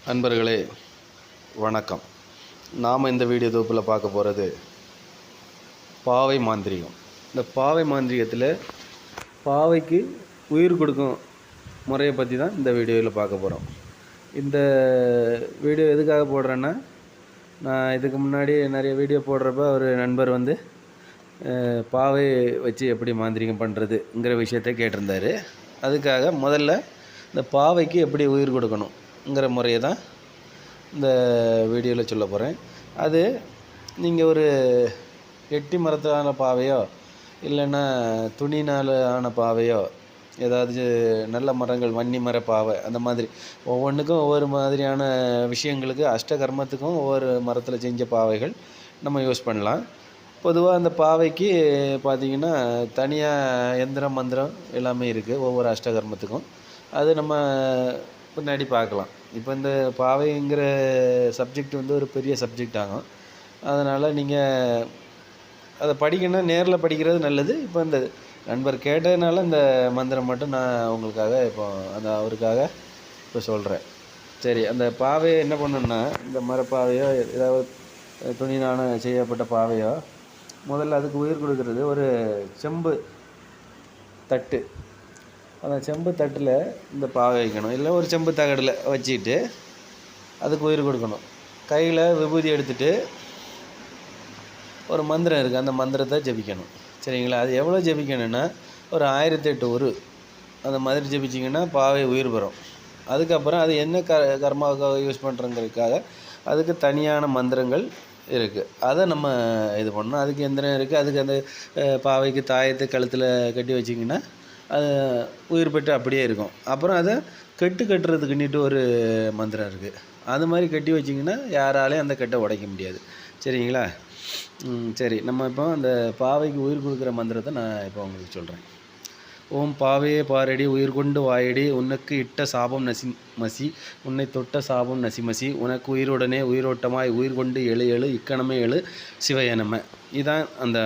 நண்பர்களே வணக்கம். நாம் இந்த வீடியோ தொகுப்பில் பார்க்க போகிறது பாவை மாந்திரிகம். இந்த பாவை மாந்திரிகத்தில் பாவைக்கு உயிர் கொடுக்கும் முறையை பற்றி தான் இந்த வீடியோவில் பார்க்க போகிறோம். இந்த வீடியோ எதுக்காக போடுறேன்னா, நான் இதுக்கு முன்னாடி நிறைய வீடியோ போடுறப்ப ஒரு நண்பர் பாவை வச்சு எப்படி மாந்திரிகம் பண்ணுறதுங்கிற விஷயத்தை கேட்டிருந்தார். அதுக்காக முதல்ல இந்த பாவைக்கு எப்படி உயிர் கொடுக்கணுங்கிற முறையை தான் இந்த வீடியோவில் சொல்ல போகிறேன். அது நீங்கள் ஒரு எட்டி மரத்தான பாவையோ இல்லைன்னா துணினால் ஆன பாவையோ, ஏதாவது நல்ல மரங்கள் வன்னி மர பாவை, அந்த மாதிரி ஒவ்வொன்றுக்கும் ஒவ்வொரு மாதிரியான விஷயங்களுக்கு அஷ்டகர்மத்துக்கும் ஒவ்வொரு மரத்தில் செஞ்ச பாவைகள் நம்ம யூஸ் பண்ணலாம். பொதுவாக அந்த பாவைக்கு பார்த்திங்கன்னா தனியாக எந்திரம் மந்திரம் எல்லாமே இருக்குது ஒவ்வொரு அஷ்டகர்மத்துக்கும். அது நம்ம பின்னாடி பார்க்கலாம். இப்போ இந்த பாவைங்கிற சப்ஜெக்ட் ஒரு பெரிய சப்ஜெக்ட் ஆகும். அதனால் நீங்கள் அதை படிக்கணும்னா நேரில் படிக்கிறது நல்லது. இப்போ இந்த நண்பர் கேட்டதுனால இந்த மந்திரம் மட்டும் நான் உங்களுக்காக அவருக்காக இப்போ சொல்கிறேன். சரி, அந்த பாவையை என்ன பண்ணணுன்னா, இந்த மரப்பாவையோ ஏதாவது துணினான செய்யப்பட்ட பாவையோ முதல்ல அதுக்கு உயிர் கொடுக்கறது ஒரு செம்பு தட்டு. அந்த செம்பு தட்டில் இந்த பாவை வைக்கணும், இல்லை ஒரு செம்பு தகடில் வச்சுக்கிட்டு அதுக்கு உயிர் கொடுக்கணும். கையில் விபூதி எடுத்துகிட்டு ஒரு மந்திரம் இருக்குது, அந்த மந்திரத்தை ஜபிக்கணும். சரிங்களா? அது எவ்வளோ ஜபிக்கணும்னா ஒரு 1008 உரு அந்த மாதிரி ஜபிச்சிங்கன்னா பாவை உயிர் பெறும். அதுக்கப்புறம் அது என்ன கர்மாவுக்காக யூஸ் பண்ணுறங்கிறதுக்காக அதுக்கு தனியான மந்திரங்கள் இருக்குது. அதை நம்ம இது பண்ணணும். அதுக்கு எந்திரம் இருக்குது. அதுக்கு அந்த பாவைக்கு தாயத்தை கழுத்தில் கட்டி வச்சிங்கன்னா அது உயிர் பெற்று அப்படியே இருக்கும். அப்புறம் அதை கட்டுறதுக்குன்னிட்டு ஒரு மந்திரம் இருக்குது. அது மாதிரி கட்டி வச்சிங்கன்னா யாராலையும் அந்த கட்டை உடைக்க முடியாது. சரிங்களா? சரி, நம்ம இப்போ அந்த பாவைக்கு உயிர் கொடுக்குற மந்திரத்தை நான் இப்போ உங்களுக்கு சொல்கிறேன். ஓம் பாவையே பாரடி உயிர் கொண்டு வாயடி, உனக்கு இட்ட சாபம் நசிமசி, உன்னை தொட்ட சாபம் நசிமசி, உனக்கு உயிருடனே உயிரோட்டமாய் உயிர் கொண்டு எழு எழு இக்கணமே எழு சிவயனம. இதுதான் அந்த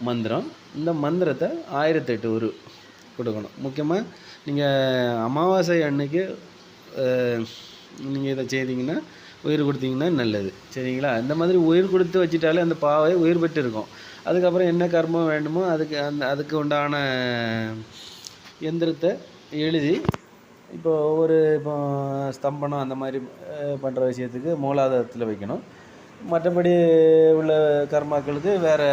மந்திரம். இந்த மந்திரத்தை 1008 உரு கொடுக்கணும். முக்கியமாக நீங்கள் அமாவாசை அன்னைக்கு நீங்கள் இதை செய்தீங்கன்னா உயிர் கொடுத்தீங்கன்னா நல்லது. சரிங்களா? இந்த மாதிரி உயிர் கொடுத்து வச்சிட்டாலே அந்த பாவை உயிர் பெற்று இருக்கும். அதுக்கப்புறம் என்ன கர்மம் வேண்டுமோ அதுக்கு உண்டான எந்திரத்தை எழுதி இப்போ ஸ்தம்பனம் அந்த மாதிரி பண்ணுற விஷயத்துக்கு மூலாதாரத்தில் வைக்கணும். மற்றபடி உள்ள கர்மாக்களுக்கு வேறு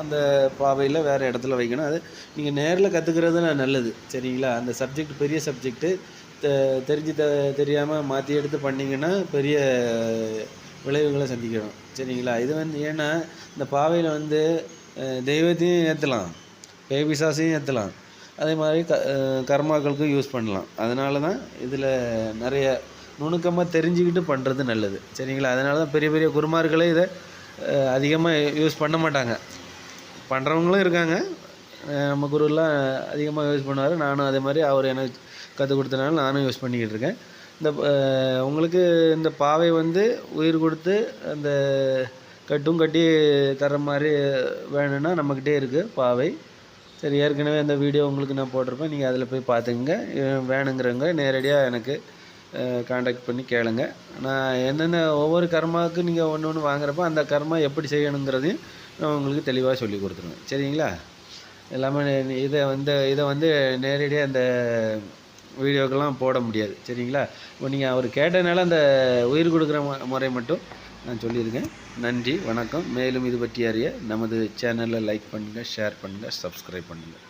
அந்த பாவையில் வேறு இடத்துல வைக்கணும். அது நீங்கள் நேரில் கற்றுக்கிறது நல்லது. சரிங்களா? அந்த சப்ஜெக்ட் பெரிய சப்ஜெக்ட்டு, தெரியாமல் மாற்றி எடுத்து பண்ணிங்கன்னா பெரிய விளைவுகளை சந்திக்கணும். சரிங்களா? இது ஏன்னா இந்த பாவையில் தெய்வத்தையும் ஏற்றலாம், பேய் பிசாசையும் ஏற்றலாம், அதே மாதிரி கர்மாக்களுக்கும் யூஸ் பண்ணலாம். அதனால தான் இதில் நிறைய நுணுக்கமாக தெரிஞ்சுக்கிட்டு பண்ணுறது நல்லது. சரிங்களா? அதனால தான் பெரிய பெரிய குருமார்களே இதை அதிகமாக யூஸ் பண்ண மாட்டாங்க. பண்ணுறவங்களும் இருக்காங்க. நம்ம குருலாம் அதிகமாக யூஸ் பண்ணுவார். நானும் அதே மாதிரி அவர் எனக்கு கற்றுக் கொடுத்தனால நானும் யூஸ் பண்ணிக்கிட்டு இருக்கேன். உங்களுக்கு இந்த பாவை உயிர் கொடுத்து அந்த கட்டி தர மாதிரி வேணும்னா நம்மக்கிட்டே இருக்குது பாவை. சரி, ஏற்கனவே அந்த வீடியோ உங்களுக்கு நான் போட்டிருப்பேன், நீங்கள் அதில் போய் பார்த்துங்க. வேணுங்கிறவங்க நேரடியாக எனக்கு காண்டாக்ட் பண்ணி கேளுங்க. நான் என்னென்ன ஒவ்வொரு கர்மாவுக்கு நீங்கள் ஒன்று வாங்குறப்போ அந்த கர்மா எப்படி செய்யணுங்கிறதையும் நான் உங்களுக்கு தெளிவாக சொல்லி கொடுத்துருவேன். சரிங்களா? எல்லாமே இதை நேரடியாக அந்த வீடியோக்கெல்லாம் போட முடியாது. சரிங்களா? இப்போ நீங்கள் அவர் கேட்டதுனால அந்த உயிர் கொடுக்குற முறை மட்டும் நான் சொல்லியிருக்கேன். நன்றி, வணக்கம். மேலும் இது பற்றி அறிய நமது சேனலில் லைக் பண்ணுங்கள், ஷேர் பண்ணுங்கள், சப்ஸ்கிரைப் பண்ணுங்கள்.